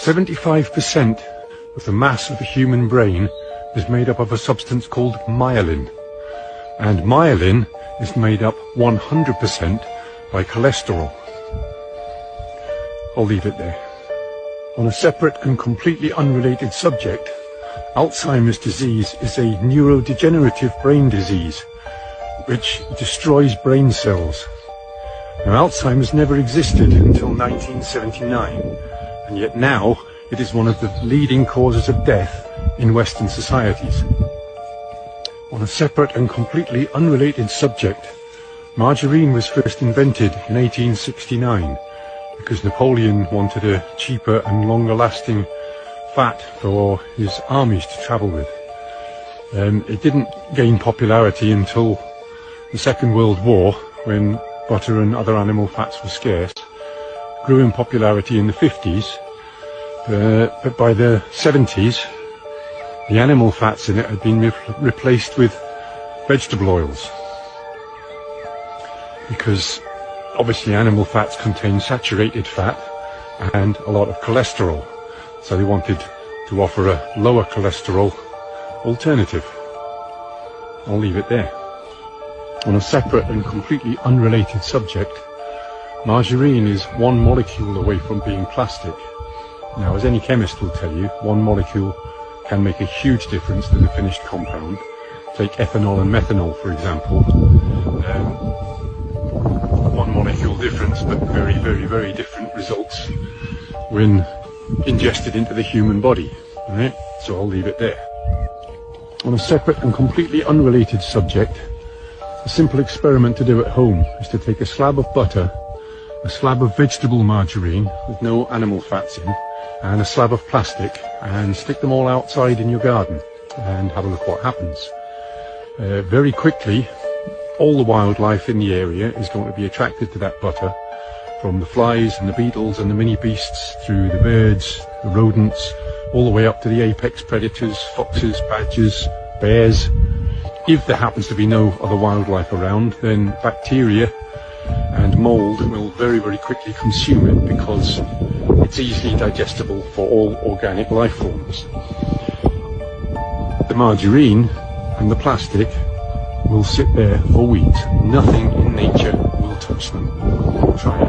75% of the mass of the human brain is made up of a substance called myelin. And myelin is made up 100% by cholesterol. I'll leave it there. On a separate and completely unrelated subject, Alzheimer's disease is a neurodegenerative brain disease which destroys brain cells. Now, Alzheimer's never existed until 1979, and yet now it is one of the leading causes of death in Western societies. On a separate and completely unrelated subject, margarine was first invented in 1869 because Napoleon wanted a cheaper and longer lasting fat for his armies to travel with. It didn't gain popularity until the Second World War, when butter and other animal fats were scarce. It grew in popularity in the 50s, but by the 70s the animal fats in it had been replaced with vegetable oils, because obviously animal fats contain saturated fat and a lot of cholesterol, so they wanted to offer a lower cholesterol alternative. I'll leave it there. On a separate and completely unrelated subject, margarine is one molecule away from being plastic. Now, as any chemist will tell you, one molecule can make a huge difference to the finished compound. Take ethanol and methanol, for example. One molecule difference, but very, very, very different results when ingested into the human body. Right? So I'll leave it there. On a separate and completely unrelated subject, a simple experiment to do at home is to take a slab of butter, a slab of vegetable margarine with no animal fats in, and a slab of plastic, and stick them all outside in your garden and have a look what happens. Very quickly, all the wildlife in the area is going to be attracted to that butter, from the flies and the beetles and the mini beasts, through the birds, the rodents, all the way up to the apex predators, foxes, badgers, bears. If there happens to be no other wildlife around, then bacteria and mold will very, very quickly consume it, because it's easily digestible for all organic life forms. The margarine and the plastic will sit there for weeks. Nothing in nature will touch them. Try it.